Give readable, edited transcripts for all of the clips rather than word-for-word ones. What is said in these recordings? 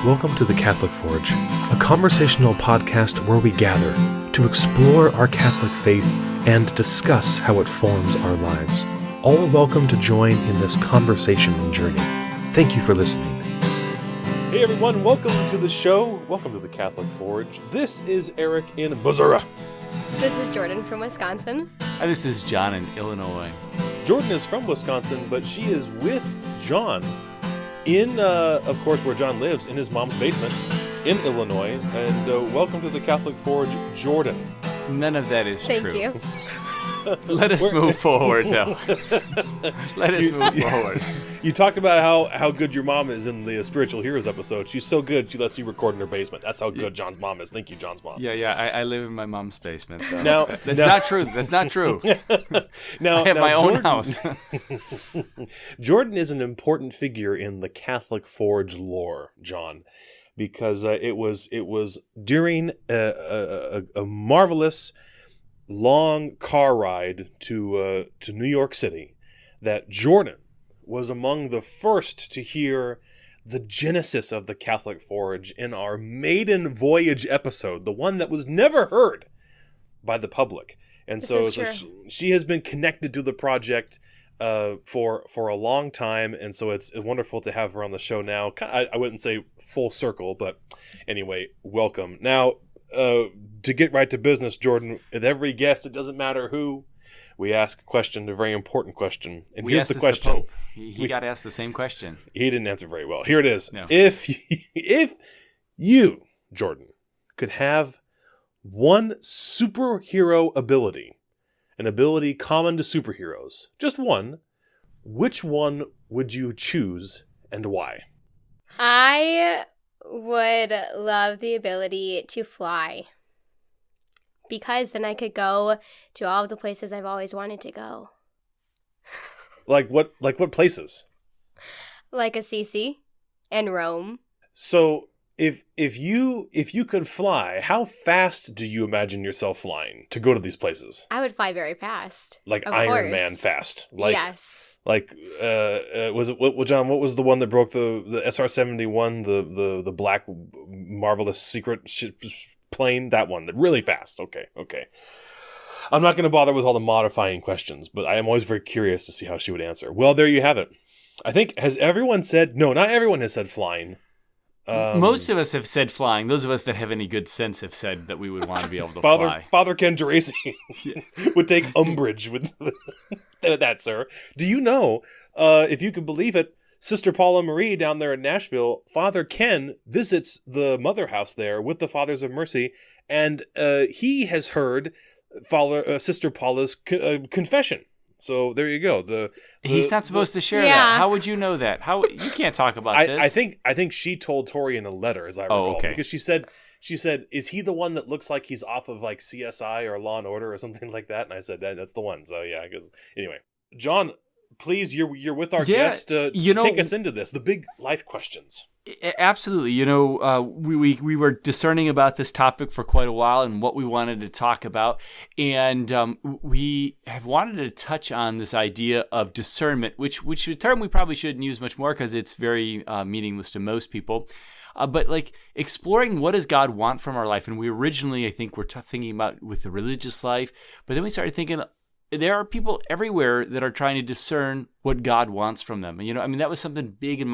Welcome to the Catholic Forge, a conversational podcast where we gather to explore our Catholic faith and discuss how it forms our lives. All are welcome to join in this conversation and journey. Thank you for listening. Hey everyone, welcome to the show. Welcome to the Catholic Forge. This is Eric in Missouri. This is Jordan from Wisconsin. And this is John in Illinois. Jordan is from Wisconsin, but she is with John in, of course, where John lives, in his mom's basement in Illinois. And welcome to the Catholic Forge, Jordan. None of that is true. Thank you. Let us move forward, though. Let us move forward. You talked about how good your mom is in the Spiritual Heroes episode. She's so good, she lets you record in her basement. That's how good John's mom is. Thank you, John's mom. Yeah, I live in my mom's basement. So that's not true. That's not true. Now, I have my own house. Jordan is an important figure in the Catholic Forge lore, John, because it was during a marvelous long car ride to New York City that Jordan was among the first to hear the genesis of the Catholic Forge in our maiden voyage episode, the one that was never heard by the public. And so she has been connected to the project for a long time, and so it's wonderful to have her on the show now. I wouldn't say full circle, but anyway, welcome. Now, to get right to business, Jordan, with every guest, it doesn't matter who, we ask a question, a very important question. And here's the question. He got asked the same question. He didn't answer very well. Here it is. No. If you, Jordan, could have one superhero ability, an ability common to superheroes, just one, which one would you choose and why? I would love the ability to fly, because then I could go to all of the places I've always wanted to go. Like what places? Like Assisi and Rome. So if you could fly, how fast do you imagine yourself flying to go to these places? I would fly very fast. Like of Iron course. Man fast. Yes. Like was it what John? What was the one that broke the SR-71, the black marvelous secret plane? That one, really fast. Okay. I'm not going to bother with all the modifying questions, but I am always very curious to see how she would answer. Well, there you have it. I think, has everyone said? No, not everyone has said flying. Most of us have said flying. Those of us that have any good sense have said that we would want to be able to fly. Father Ken Geraci would take umbrage with that, sir. Do you know, if you can believe it, Sister Paula Marie down there in Nashville, Father Ken visits the Mother House there with the Fathers of Mercy, and he has heard Sister Paula's confession. So there you go. He's not supposed to share that. How would you know that? How you can't talk about this? I think she told Tori in a letter, as I recall, because she said, "Is he the one that looks like he's off of like CSI or Law and Order or something like that?" And I said, "That's the one." So yeah, because anyway, John, please, you're with our guest to take us into this, the big life questions. Absolutely. We were discerning about this topic for quite a while and what we wanted to talk about. And we have wanted to touch on this idea of discernment, which is a term we probably shouldn't use much more because it's very meaningless to most people. But like exploring what does God want from our life. And we originally, I think, were thinking about with the religious life. But then we started thinking, there are people everywhere that are trying to discern what God wants from them. And that was something big in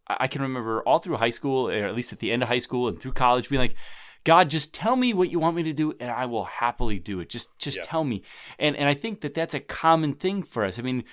I can remember all through high school, or at least at the end of high school and through college, being like, God, just tell me what you want me to do, and I will happily do it. Just tell me. And I think that that's a common thing for us. I mean,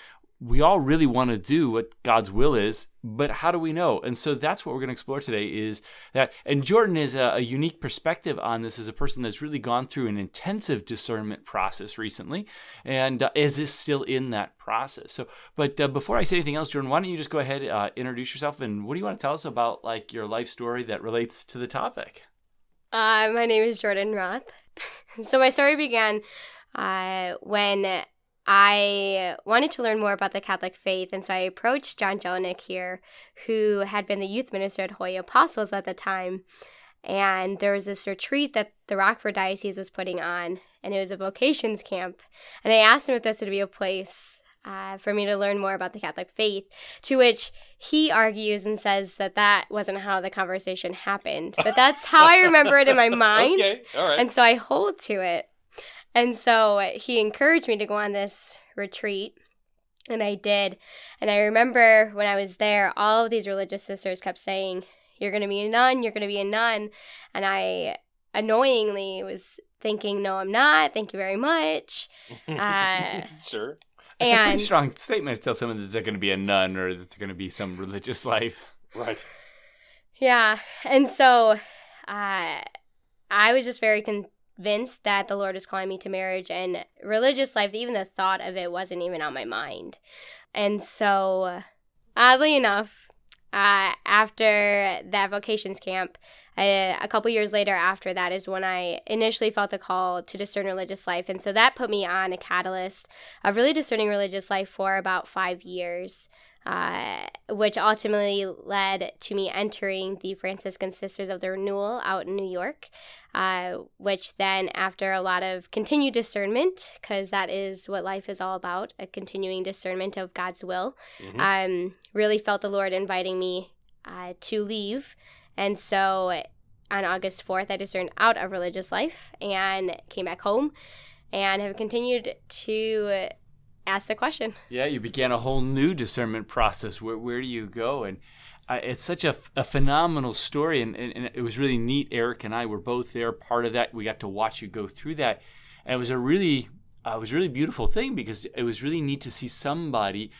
we all really want to do what God's will is, but how do we know? And so that's what we're going to explore today is that, and Jordan is a unique perspective on this as a person that's really gone through an intensive discernment process recently, and is still in that process. But before I say anything else, Jordan, why don't you just go ahead, introduce yourself, and what do you want to tell us about like your life story that relates to the topic? My name is Jordan Roth. So my story began when I wanted to learn more about the Catholic faith, and so I approached John Jelinek here, who had been the youth minister at Holy Apostles at the time, and there was this retreat that the Rockford Diocese was putting on, and it was a vocations camp, and I asked him if this would be a place for me to learn more about the Catholic faith, to which he argues and says that that wasn't how the conversation happened. But that's how I remember it in my mind. Okay, all right. And so I hold to it. And so he encouraged me to go on this retreat, and I did. And I remember when I was there, all of these religious sisters kept saying, "You're going to be a nun, you're going to be a nun." And I annoyingly was thinking, "No, I'm not. Thank you very much." Sure. It's a pretty strong statement to tell someone that they're going to be a nun or that they're going to be some religious life. Right. Yeah. And so I was just very convinced that the Lord is calling me to marriage, and religious life, even the thought of it wasn't even on my mind. And so, oddly enough, after that vocations camp, a couple years later after that is when I initially felt the call to discern religious life. And so that put me on a catalyst of really discerning religious life for about 5 years, which ultimately led to me entering the Franciscan Sisters of the Renewal out in New York, which then, after a lot of continued discernment, because that is what life is all about, a continuing discernment of God's will, really felt the Lord inviting me to leave. And so on August 4th, I discerned out of religious life and came back home and have continued to ask the question. Yeah, you began a whole new discernment process. Where do you go? And it's such a phenomenal story, and it was really neat. Eric and I were both there, part of that. We got to watch you go through that, and it was a really beautiful thing, because it was really neat to see somebody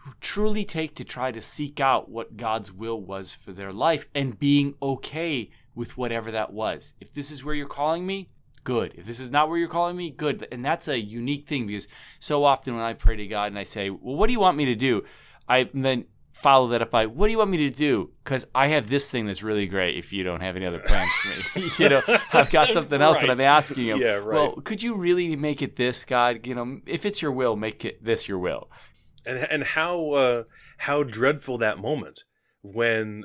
who truly take to try to seek out what God's will was for their life and being okay with whatever that was. If this is where you're calling me, good. If this is not where you're calling me, good. And that's a unique thing, because so often when I pray to God and I say, well, what do you want me to do? I then follow that up by, what do you want me to do? Because I have this thing that's really great if you don't have any other plans for me. I've got something else that I'm asking him. Yeah, right. Well, could you really make it this, God? If it's your will, make it this your will. And how dreadful that moment when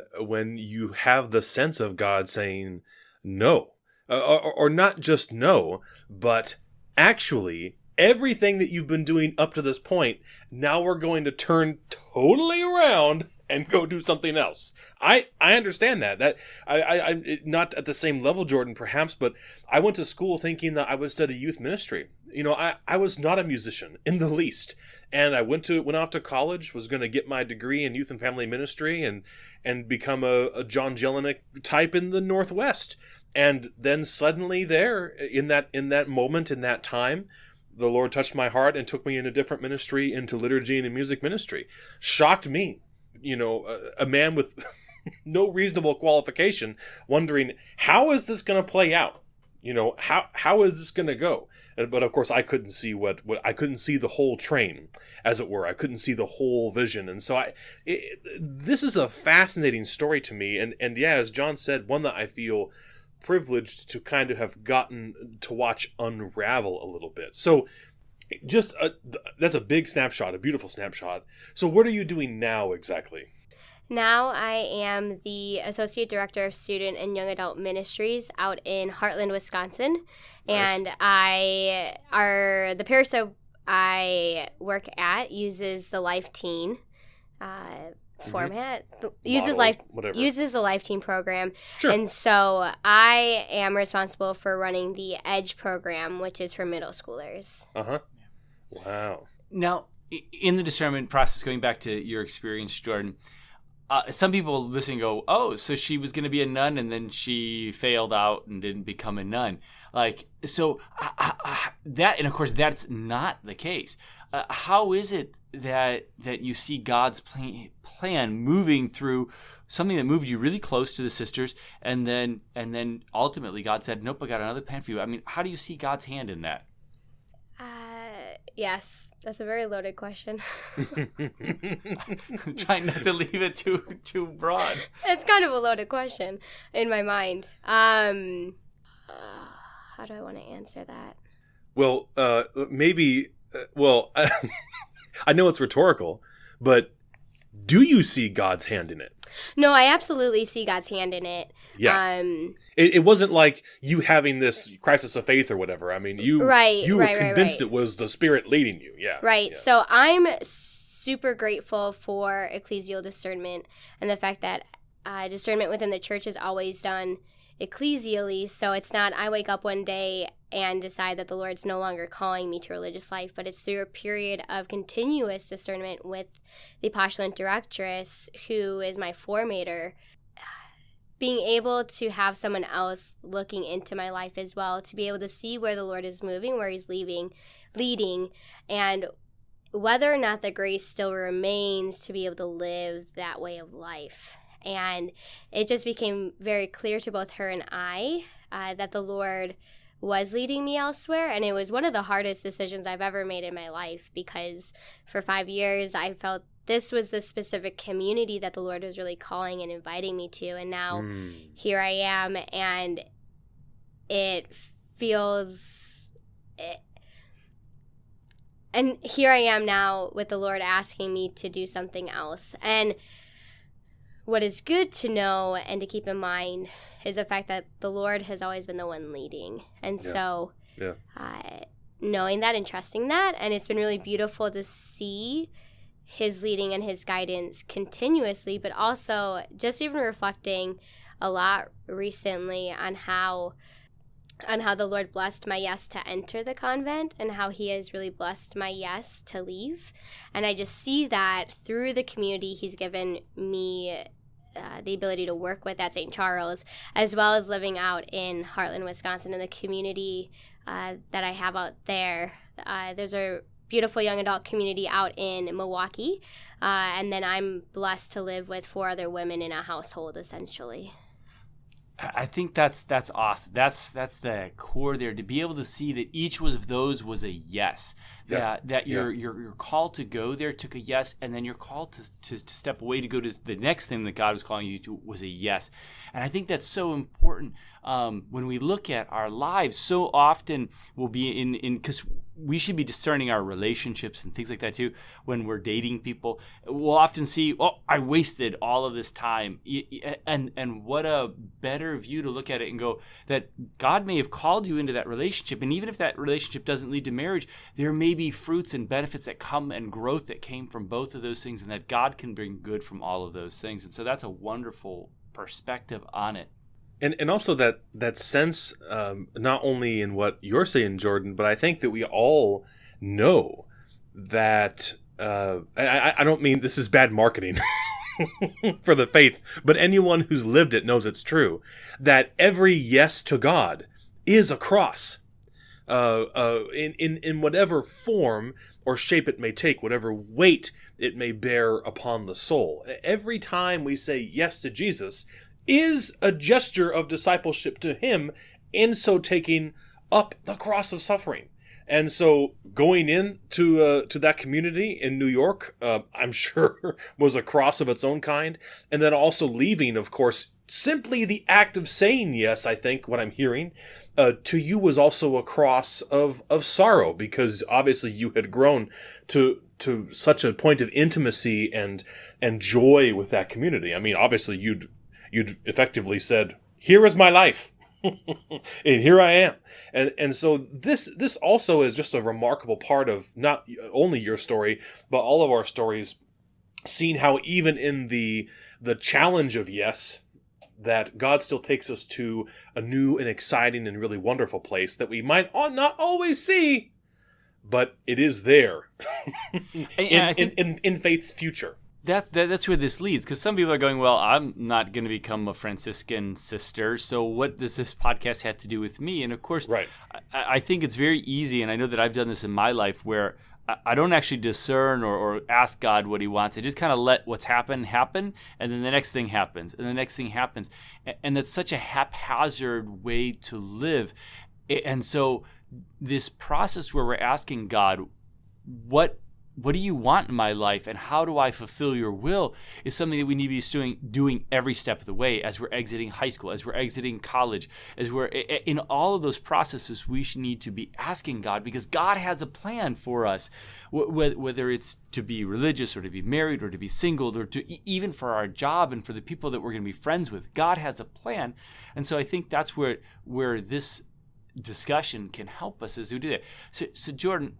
you have the sense of God saying no, or not just no, but actually everything that you've been doing up to this point, now we're going to turn totally around and go do something else. I understand that I not at the same level, Jordan, perhaps, but I went to school thinking that I would study youth ministry. I was not a musician in the least, and I went off to college, was going to get my degree in youth and family ministry and become a John Jelinek type in the Northwest. And then suddenly there, in that moment, in that time, the Lord touched my heart and took me in a different ministry, into liturgy and in music ministry. Shocked me, a man with no reasonable qualification, wondering, how is this going to play out? How is this going to go? But of course, I couldn't see what I couldn't see the whole train, as it were. I couldn't see the whole vision, and so this is a fascinating story to me. And yeah, as John said, one that I feel privileged to kind of have gotten to watch unravel a little bit. So that's a big snapshot, a beautiful snapshot. So what are you doing now exactly? Now I am the Associate Director of Student and Young Adult Ministries out in Heartland, Wisconsin. Nice. And the parish that I work at uses the Life Teen format, uses the Life Teen program. Sure. And so I am responsible for running the EDGE program, which is for middle schoolers. Uh-huh. Wow. Now, in the discernment process, going back to your experience, Jordan, some people listening go, oh, so she was going to be a nun and then she failed out and didn't become a nun. That, and of course, that's not the case. How is it that you see God's plan moving through something that moved you really close to the sisters, and then ultimately God said, nope, I got another plan for you? I mean, how do you see God's hand in that? Yes, that's a very loaded question. Trying not to leave it too broad. It's kind of a loaded question in my mind. How do I want to answer that? Well, maybe. I know it's rhetorical, but Do you see God's hand in it? No, I absolutely see God's hand in it. Yeah. It wasn't like you having this crisis of faith or whatever. I mean, you were convinced it was the Spirit leading you. Yeah. Right. Yeah. So I'm super grateful for ecclesial discernment and the fact that discernment within the church is always done ecclesially. So it's not I wake up one day and decide that the Lord's no longer calling me to religious life, but it's through a period of continuous discernment with the postulant directress, who is my formator, being able to have someone else looking into my life as well, to be able to see where the Lord is moving, where he's leading, and whether or not the grace still remains to be able to live that way of life. And it just became very clear to both her and I that the Lord was leading me elsewhere. And it was one of the hardest decisions I've ever made in my life, because for 5 years I felt this was the specific community that the Lord was really calling and inviting me to. And now here I am, and it feels... And here I am now with the Lord asking me to do something else. And what is good to know and to keep in mind is the fact that the Lord has always been the one leading. And so knowing that and trusting that, and it's been really beautiful to see his leading and his guidance continuously, but also just even reflecting a lot recently on how the Lord blessed my yes to enter the convent and how he has really blessed my yes to leave. And I just see that through the community he's given me the ability to work with at St. Charles, as well as living out in Heartland, Wisconsin, in the community that I have out there. There's a beautiful young adult community out in Milwaukee, and then I'm blessed to live with 4 other women in a household, essentially. I think that's awesome. That's the core there, to be able to see that each of those was a yes. That your call to go there took a yes, and then your call to step away to go to the next thing that God was calling you to was a yes. And I think that's so important when we look at our lives. So often we'll be in because we should be discerning our relationships and things like that too. When we're dating people, we'll often see, oh, I wasted all of this time. And what a better view to look at it and go that God may have called you into that relationship. And even if that relationship doesn't lead to marriage, there may be fruits and benefits that come and growth that came from both of those things, and that God can bring good from all of those things. And so that's a wonderful perspective on it. And also that sense, not only in what you're saying, Jordan, but I think that we all know that, I don't mean this is bad marketing for the faith, but anyone who's lived it knows it's true, that every yes to God is a cross, in whatever form or shape it may take, whatever weight it may bear upon the soul. Every time we say yes to Jesus is a gesture of discipleship to him, in so taking up the cross of suffering. And so going into to that community in New York, I'm sure was a cross of its own kind. And then also leaving, of course, simply the act of saying yes, I think what I'm hearing, to you was also a cross of sorrow, because obviously you had grown to such a point of intimacy and joy with that community. I mean, obviously you'd effectively said, here is my life. And here I am. And so this also is just a remarkable part of not only your story, but all of our stories, seeing how even in the challenge of yes, that God still takes us to a new and exciting and really wonderful place that we might not always see, but it is there in faith's future. That's where this leads, because some people are going, well, I'm not going to become a Franciscan sister, so what does this podcast have to do with me? And of course, right. I think it's very easy, and I know that I've done this in my life, where I don't actually discern or ask God what he wants. I just kind of let what's happen, and then the next thing happens, and the next thing happens. And that's such a haphazard way to live. And so this process where we're asking God, what what do you want in my life and how do I fulfill your will is something that we need to be doing every step of the way as we're exiting high school, as we're exiting college, as we're in all of those processes. We need to be asking God, because God has a plan for us, whether it's to be religious or to be married or to be single or to even for our job and for the people that we're going to be friends with. God has a plan. And so I think that's where this discussion can help us as we do that. So Jordan,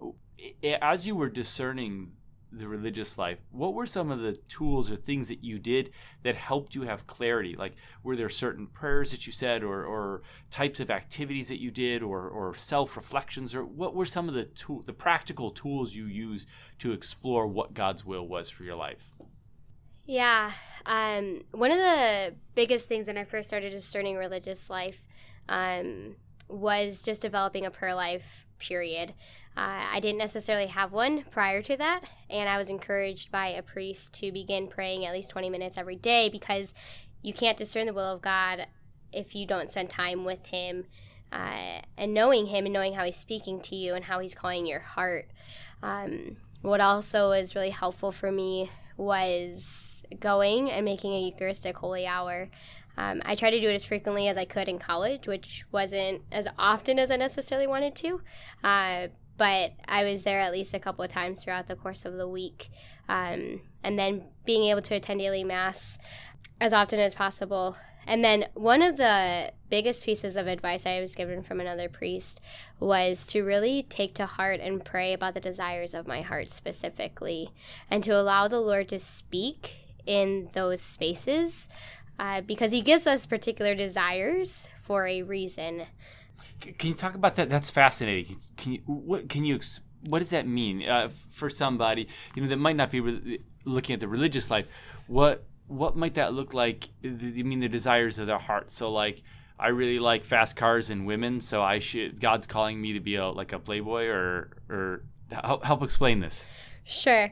as you were discerning the religious life, what were some of the tools or things that you did that helped you have clarity? Like, were there certain prayers that you said or types of activities that you did or self-reflections? Or what were some of the practical tools you used to explore what God's will was for your life? Yeah. One of the biggest things when I first started discerning religious life was just developing a prayer life, period. I didn't necessarily have one prior to that, and I was encouraged by a priest to begin praying at least 20 minutes every day, because you can't discern the will of God if you don't spend time with him and knowing him and knowing how he's speaking to you and how he's calling your heart. What also was really helpful for me was going and making a Eucharistic holy hour. I tried to do it as frequently as I could in college, which wasn't as often as I necessarily wanted to, but I was there at least a couple of times throughout the course of the week. And then being able to attend daily Mass as often as possible. And then one of the biggest pieces of advice I was given from another priest was to really take to heart and pray about the desires of my heart specifically, and to allow the Lord to speak in those spaces, because he gives us particular desires for a reason. Can you talk about that? That's fascinating. What does that mean for somebody that might not be looking at the religious life? What might that look like? You mean the desires of their heart? So like, I really like fast cars and women, so God's calling me to be a playboy, or help explain this. Sure.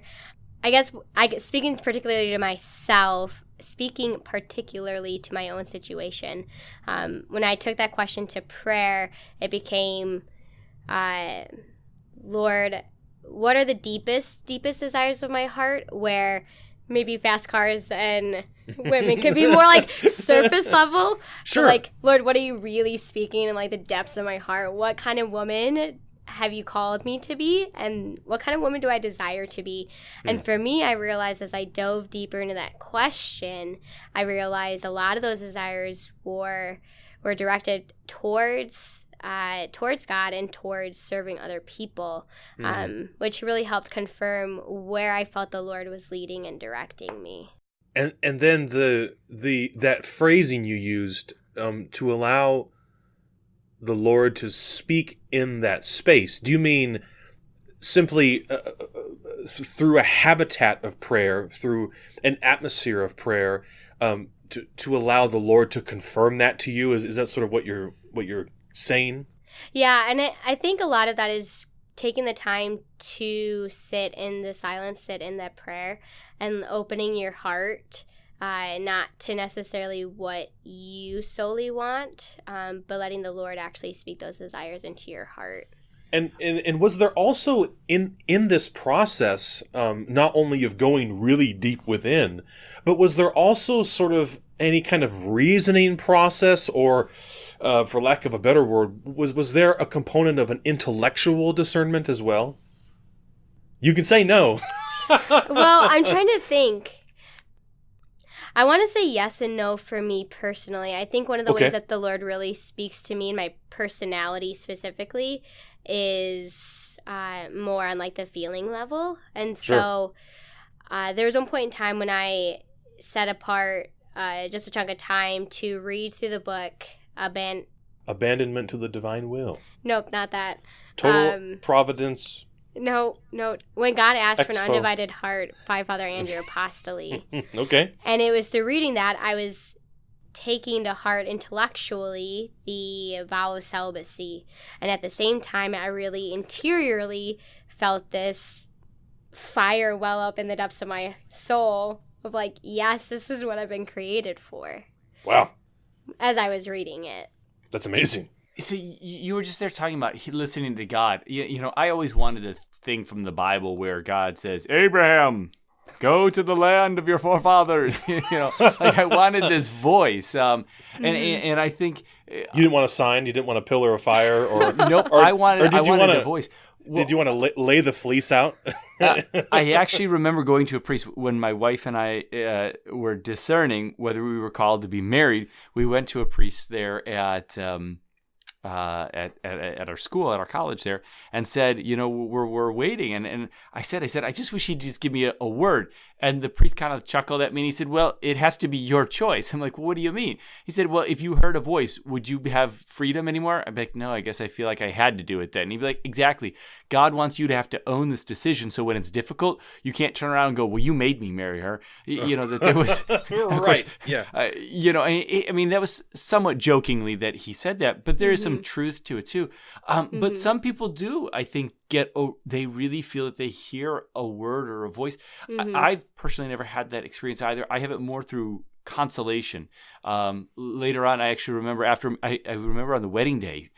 I guess speaking particularly to myself, speaking particularly to my own situation, when I took that question to prayer, it became, Lord, what are the deepest desires of my heart, where maybe fast cars and women could be more like surface level. Sure. But like, Lord, what are you really speaking in like the depths of my heart? What kind of woman have you called me to be? And what kind of woman do I desire to be? And for me, I realized as I dove deeper into that question, I realized a lot of those desires were directed towards God and towards serving other people, which really helped confirm where I felt the Lord was leading and directing me. And then that phrasing you used, to allow the Lord to speak in that space. Do you mean simply through a habitat of prayer, through an atmosphere of prayer, to allow the Lord to confirm that to you? Is that sort of what you're saying? Yeah, and I think a lot of that is taking the time to sit in the silence, sit in that prayer, and opening your heart, not to necessarily what you solely want, but letting the Lord actually speak those desires into your heart. And was there also in this process, not only of going really deep within, but was there also sort of any kind of reasoning process, or for lack of a better word, was there a component of an intellectual discernment as well? You can say no. Well, I'm trying to think. I want to say yes and no for me personally. I think one of the ways that the Lord really speaks to me and my personality specifically is more on like the feeling level. And so there was one point in time when I set apart just a chunk of time to read through the book Abandonment to the Divine Will. Nope, not that. Total Providence. No. When God asked for an undivided heart by Father Andrew Apostoli. Okay. And it was through reading that I was taking to heart intellectually the vow of celibacy. And at the same time, I really interiorly felt this fire well up in the depths of my soul of like, yes, this is what I've been created for. Wow. As I was reading it. That's amazing. So you were just there talking about listening to God. You know, I always wanted a thing from the Bible where God says, Abraham, go to the land of your forefathers. You know, like I wanted this voice. And I think You didn't want a sign. You didn't want a pillar of fire, or nope. or, I wanted a voice. Did you want to lay the fleece out? I actually remember going to a priest when my wife and I were discerning whether we were called to be married. We went to a priest there at our school, at our college there, and said, you know, we're waiting. And I said, I just wish he'd just give me a word. And the priest kind of chuckled at me and he said, well, it has to be your choice. I'm like, well, what do you mean? He said, well, if you heard a voice, would you have freedom anymore? I'm like, no, I guess I feel like I had to do it then. And he'd be like, exactly. God wants you to have to own this decision. So when it's difficult, you can't turn around and go, well, you made me marry her. You know, that there was right. Yeah. You know, I mean, that was somewhat jokingly that he said that, but there is some truth to it too. But some people do, I think, they really feel that they hear a word or a voice. I've personally never had that experience either. I have it more through consolation. Later on, I actually remember I remember on the wedding day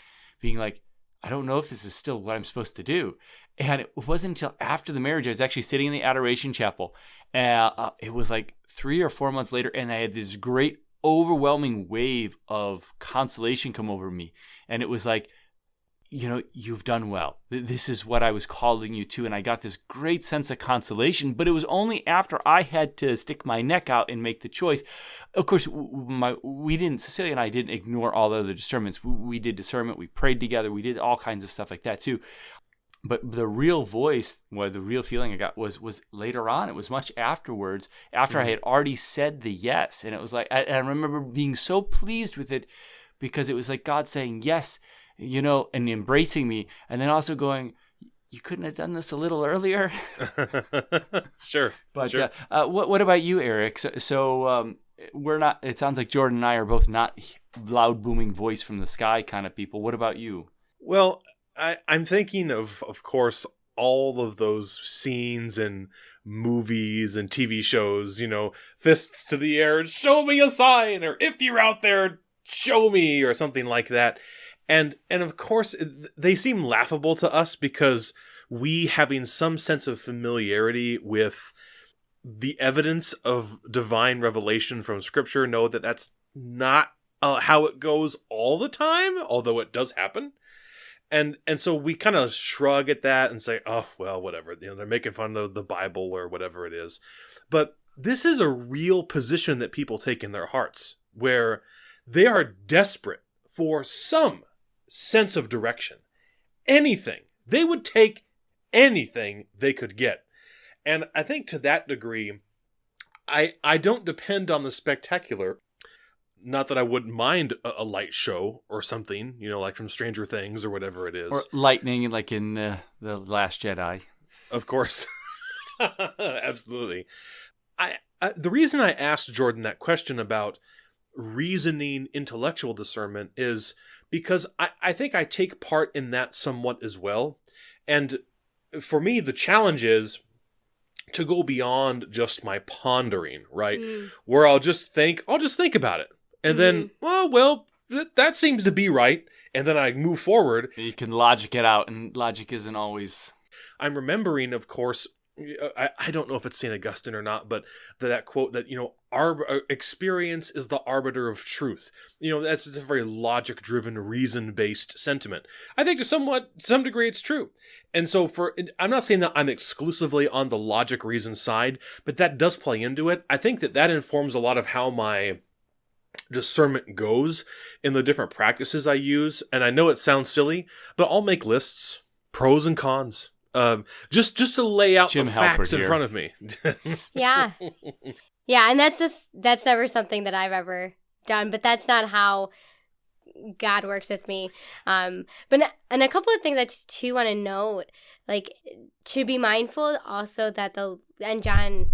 being like, I don't know if this is still what I'm supposed to do. And it wasn't until after the marriage, I was actually sitting in the Adoration Chapel. It was like 3 or 4 months later, and I had this great overwhelming wave of consolation come over me. And it was like, you know, you've done well. This is what I was calling you to. And I got this great sense of consolation, but it was only after I had to stick my neck out and make the choice. Of course, Cecilia and I didn't ignore all the other discernments. We did discernment. We prayed together. We did all kinds of stuff like that too. But the real voice, or the real feeling I got was later on. It was much afterwards, after I had already said the yes. And it was like, I remember being so pleased with it because it was like God saying yes, you know, and embracing me, and then also going, you couldn't have done this a little earlier. Sure. But sure. What about you, Eric? So we're not, it sounds like Jordan and I are both not loud booming voice from the sky kind of people. What about you? Well, I'm thinking of course, all of those scenes in movies and TV shows, you know, fists to the air, show me a sign, or if you're out there, show me, or something like that. And of course, they seem laughable to us because we, having some sense of familiarity with the evidence of divine revelation from Scripture, know that that's not how it goes all the time, although it does happen. And so we kind of shrug at that and say, oh, well, whatever. You know, they're making fun of the Bible or whatever it is. But this is a real position that people take in their hearts, where they are desperate for some sense of direction. Anything. They would take anything they could get. And I think to that degree, I don't depend on the spectacular. Not that I wouldn't mind a light show or something, you know, like from Stranger Things or whatever it is. Or lightning, like in the Last Jedi. Of course. Absolutely. The reason I asked Jordan that question about reasoning intellectual discernment is because I think I take part in that somewhat as well. And for me, the challenge is to go beyond just my pondering, right? Where I'll just think about it. And then, well, that seems to be right. And then I move forward. You can logic it out, and logic isn't always... I'm remembering, of course, I don't know if it's St. Augustine or not, but that quote that, you know, our experience is the arbiter of truth. You know, that's a very logic-driven, reason-based sentiment. I think to some degree it's true. And so I'm not saying that I'm exclusively on the logic-reason side, but that does play into it. I think that informs a lot of how my discernment goes in the different practices I use. And I know it sounds silly, but I'll make lists, pros and cons. Just to lay out the facts in front of me. Yeah. Yeah, and that's never something that I've ever done, but that's not how God works with me. And a couple of things I too want to note, like to be mindful also that John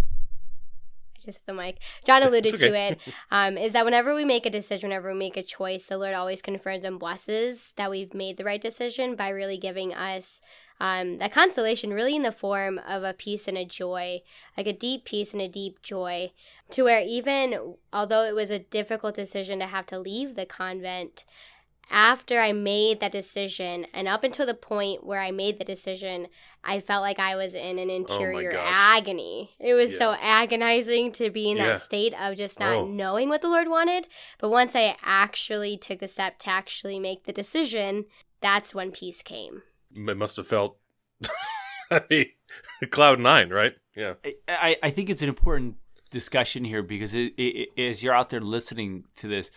alluded to it, is that whenever we make a decision, whenever we make a choice, the Lord always confirms and blesses that we've made the right decision by really giving us that consolation, really in the form of a peace and a joy, like a deep peace and a deep joy, to where even although it was a difficult decision to have to leave the convent, after I made that decision, and up until the point where I made the decision, I felt like I was in an interior agony. It was so agonizing to be in that state of just not knowing what the Lord wanted. But once I actually took the step to actually make the decision, that's when peace came. It must have felt, I mean, cloud nine, right? Yeah. I think it's an important discussion here because as you're out there listening to this,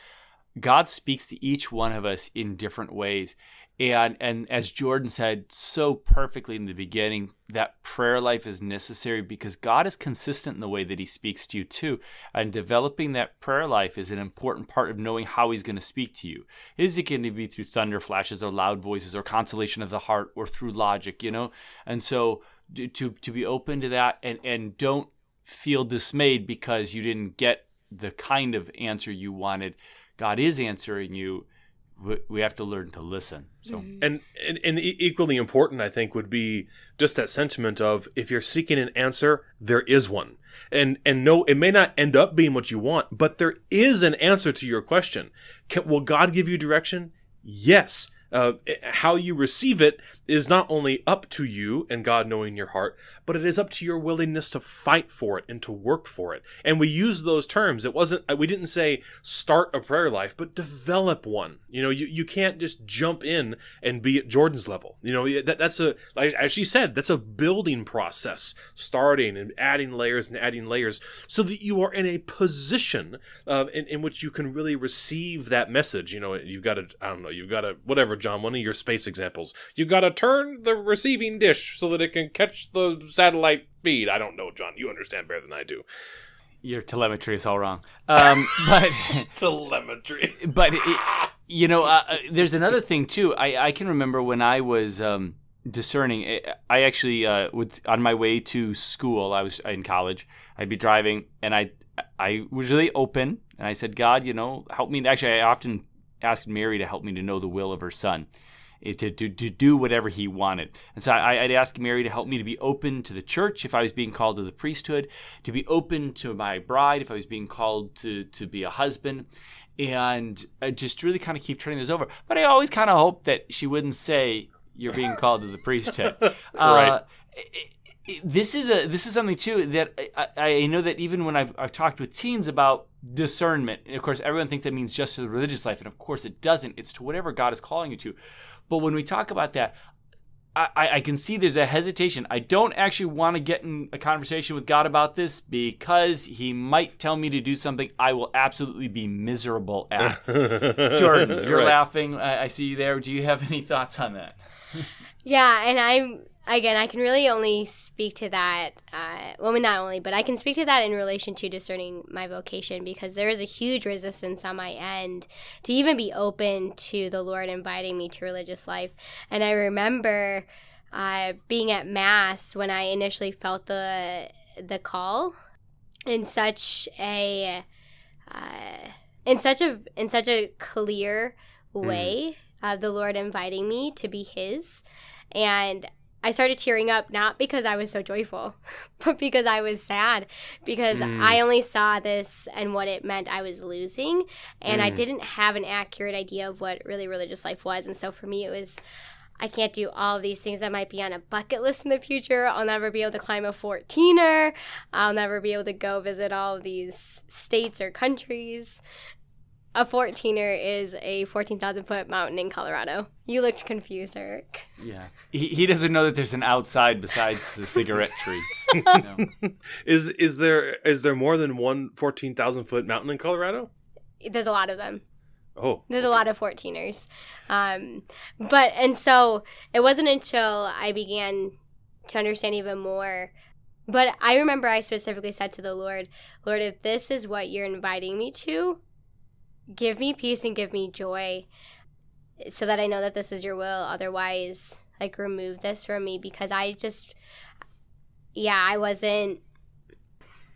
God speaks to each one of us in different ways. And as Jordan said so perfectly in the beginning, that prayer life is necessary because God is consistent in the way that he speaks to you too. And developing that prayer life is an important part of knowing how he's going to speak to you. Is it going to be through thunder flashes or loud voices or consolation of the heart or through logic, And so to be open to that and don't feel dismayed because you didn't get the kind of answer you wanted. God is answering you. We have to learn to listen. So, and equally important, I think, would be just that sentiment of if you're seeking an answer, there is one. And no, it may not end up being what you want, but there is an answer to your question. Will God give you direction? Yes. How you receive it is not only up to you and God knowing your heart, but it is up to your willingness to fight for it and to work for it. And we use those terms. We didn't say start a prayer life, but develop one. You can't just jump in and be at Jordan's level. That's as she said, that's a building process, starting and adding layers so that you are in a position in which you can really receive that message. You've got to, whatever, John, one of your space examples. You've got to turn the receiving dish so that it can catch the satellite feed. I don't know, John. You understand better than I do. Your telemetry is all wrong. But telemetry. But there's another thing too. I can remember when I was discerning. I actually on my way to school. I was in college. I'd be driving, and I was really open, and I said, God, help me. Actually, I often asked Mary to help me to know the will of her son, to do whatever he wanted. And so I'd ask Mary to help me to be open to the church if I was being called to the priesthood, to be open to my bride if I was being called to be a husband, and I just really kind of keep turning this over. But I always kind of hoped that she wouldn't say, you're being called to the priesthood. Right. This is something too that I know that even when I've talked with teens about discernment, and of course everyone thinks that means just to the religious life, and of course it doesn't. It's to whatever God is calling you to. But when we talk about that, I can see there's a hesitation. I don't actually want to get in a conversation with God about this because he might tell me to do something I will absolutely be miserable at. Jordan, you're laughing. I see you there. Do you have any thoughts on that? Yeah, and I can really only speak to that, not only, but I can speak to that in relation to discerning my vocation because there is a huge resistance on my end to even be open to the Lord inviting me to religious life. And I remember being at Mass when I initially felt the call in such a clear way of the Lord inviting me to be his. And I started tearing up, not because I was so joyful, but because I was sad, because I only saw this and what it meant I was losing, and I didn't have an accurate idea of what really religious life was. And so for me, it was, I can't do all of these things that might be on a bucket list in the future. I'll never be able to climb a 14er. I'll never be able to go visit all of these states or countries. A 14er is a 14,000-foot mountain in Colorado. You looked confused, Eric. Yeah. He doesn't know that there's an outside besides the cigarette tree. No. Is there more than one 14,000-foot mountain in Colorado? There's a lot of them. Oh. There's a lot of 14ers. And so it wasn't until I began to understand even more. But I remember I specifically said to the Lord, if this is what you're inviting me to, give me peace and give me joy so that I know that this is your will. Otherwise, remove this from me because I wasn't.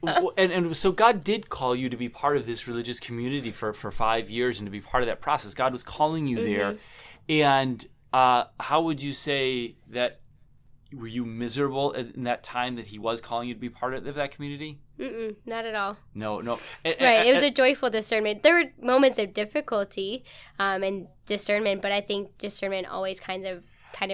And so God did call you to be part of this religious community for 5 years and to be part of that process. God was calling you there. And how would you say that were you miserable in that time that he was calling you to be part of that community? Not at all. No. Right. It was a joyful discernment. There were moments of difficulty and discernment, but I think discernment always kind of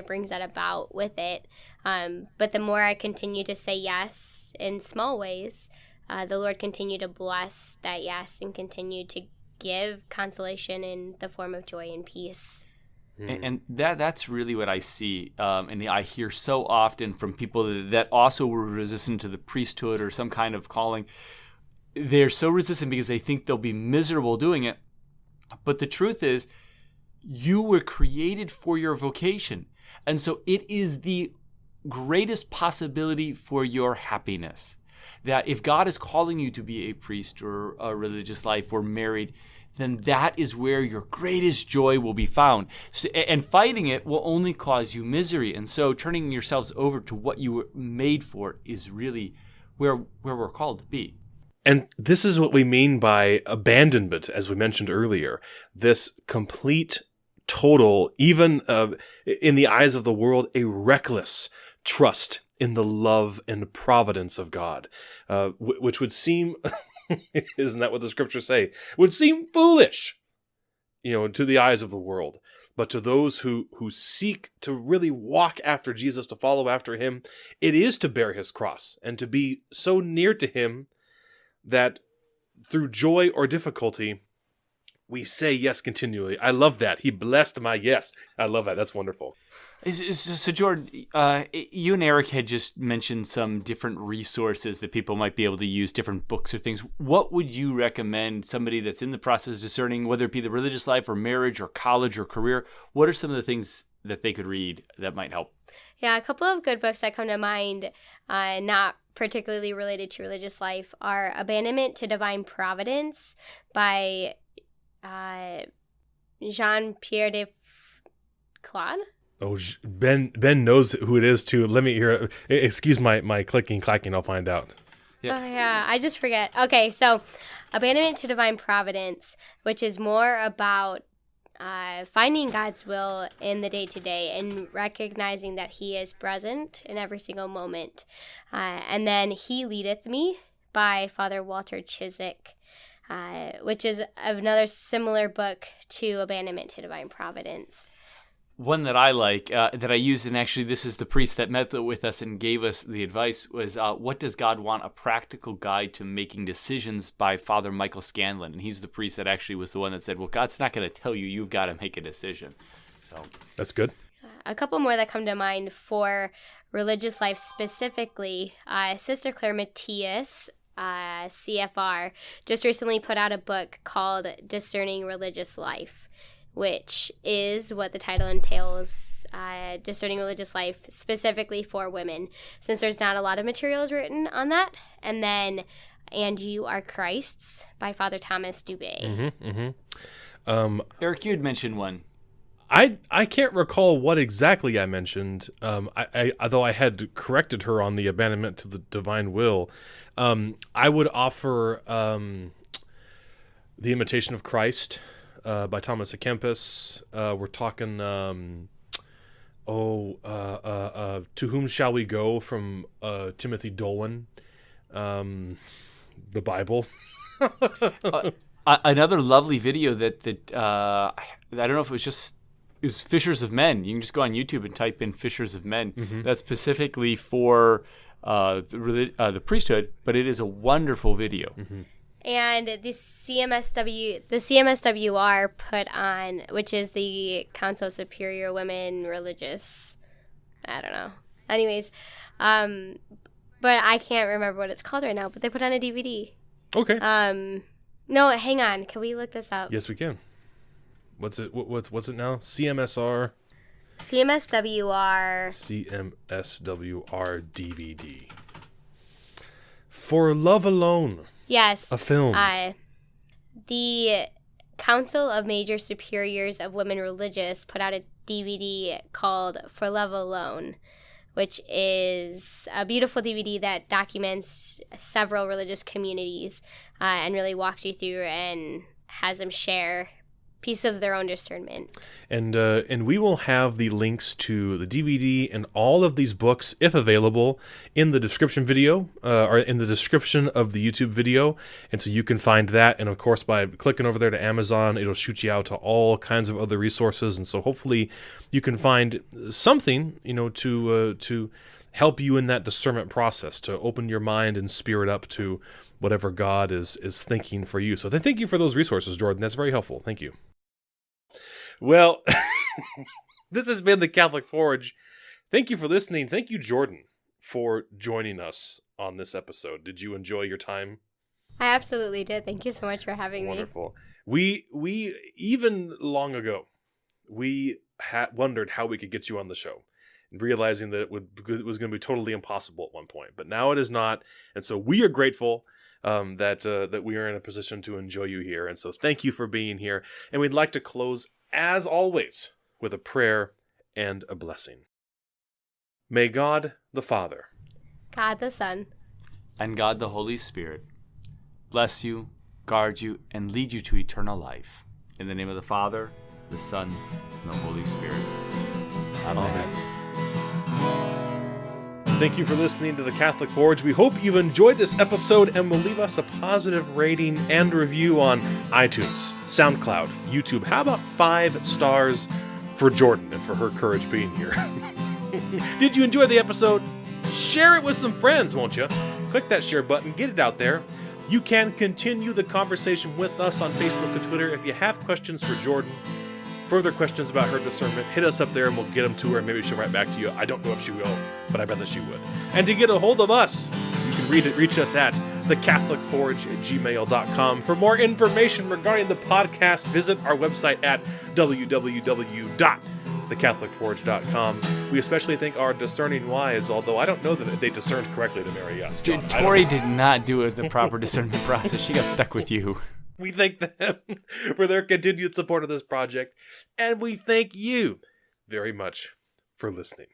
brings that about with it. But the more I continue to say yes in small ways, the Lord continued to bless that yes and continue to give consolation in the form of joy and peace. And that's really what I see, and I hear so often from people that also were resistant to the priesthood or some kind of calling. They're so resistant because they think they'll be miserable doing it. But the truth is, you were created for your vocation. And so it is the greatest possibility for your happiness. That if God is calling you to be a priest or a religious life or married, then that is where your greatest joy will be found. So, and fighting it will only cause you misery. And so turning yourselves over to what you were made for is really where we're called to be. And this is what we mean by abandonment, as we mentioned earlier. This complete, total, even in the eyes of the world, a reckless trust in the love and providence of God, which would seem... Isn't that what the scriptures say? Would seem foolish, to the eyes of the world. But to those who seek to really walk after Jesus, to follow after him, it is to bear his cross and to be so near to him that through joy or difficulty, we say yes continually. I love that. He blessed my yes. I love that. That's wonderful. So, Jordan, you and Eric had just mentioned some different resources that people might be able to use, different books or things. What would you recommend somebody that's in the process of discerning, whether it be the religious life or marriage or college or career? What are some of the things that they could read that might help? Yeah, a couple of good books that come to mind, not particularly related to religious life, are Abandonment to Divine Providence by Jean-Pierre de Claude. Oh, Ben knows who it is too. Let me hear. Excuse my clicking, clacking. I'll find out. Yeah. Oh yeah, I just forget. Okay, so Abandonment to Divine Providence, which is more about finding God's will in the day-to-day and recognizing that he is present in every single moment. And then He Leadeth Me by Father Walter Chiswick, which is another similar book to Abandonment to Divine Providence. One that I like, that I used, and actually this is the priest that met with us and gave us the advice, was What Does God Want? A Practical Guide to Making Decisions by Father Michael Scanlon. And he's the priest that actually was the one that said, well, God's not going to tell you. You've got to make a decision. So that's good. A couple more that come to mind for religious life specifically. Sister Claire Matthias, CFR, just recently put out a book called Discerning Religious Life, which is what the title entails, discerning religious life specifically for women, since there's not a lot of materials written on that. And then And You Are Christ's by Father Thomas Dubé. Eric, you had mentioned one. I can't recall what exactly I mentioned, although I had corrected her on the abandonment to the divine will. I would offer The Imitation of Christ, by Thomas à Kempis. We're talking, To Whom Shall We Go from Timothy Dolan, the Bible. Another lovely video that I don't know if it was Fishers of Men. You can just go on YouTube and type in Fishers of Men. Mm-hmm. That's specifically for the priesthood, but it is a wonderful video. Mm-hmm. And the CMSWR put on, which is the Council of Superior Women Religious, I don't know. Anyways, but I can't remember what it's called right now, but they put on a DVD. Okay. No, hang on. Can we look this up? Yes, we can. What's it now? CMSWR DVD. For Love Alone. Yes. A film. The Council of Major Superiors of Women Religious put out a DVD called For Love Alone, which is a beautiful DVD that documents several religious communities and really walks you through and has them share piece of their own discernment. And we will have the links to the DVD and all of these books, if available, in the description video, or in the description of the YouTube video. And so you can find that. And of course, by clicking over there to Amazon, it'll shoot you out to all kinds of other resources. And so hopefully you can find something, to help you in that discernment process, to open your mind and spirit up to whatever God is thinking for you. So thank you for those resources, Jordan. That's very helpful. Thank you. Well, this has been the Catholic Forge. Thank you for listening. Thank you, Jordan, for joining us on this episode. Did you enjoy your time? I absolutely did. Thank you so much for having Wonderful. We even long ago, we wondered how we could get you on the show, realizing that it was going to be totally impossible at one point. But now it is not, and so we are grateful that we are in a position to enjoy you here. And so thank you for being here. And we'd like to close, as always, with a prayer and a blessing. May God the Father, God the Son, and God the Holy Spirit bless you, guard you, and lead you to eternal life. In the name of the Father, the Son, and the Holy Spirit. Amen. Thank you for listening to the Catholic Forge. We hope you've enjoyed this episode and will leave us a positive rating and review on iTunes, SoundCloud, YouTube. How about 5 stars for Jordan and for her courage being here? Did you enjoy the episode? Share it with some friends, won't you? Click that share button, get it out there. You can continue the conversation with us on Facebook and Twitter. If you have questions for Jordan, further questions about her discernment, hit us up there and we'll get them to her, and maybe she'll write back to you. I don't know if she will, but I bet that she would. And to get a hold of us, you can reach us at thecatholicforge@gmail.com. For more information regarding the podcast, visit our website at www.thecatholicforge.com. We especially thank our discerning wives, although I don't know that they discerned correctly to marry us. John, Tori did not do the proper discernment process. She got stuck with you. We thank them for their continued support of this project, and we thank you very much for listening.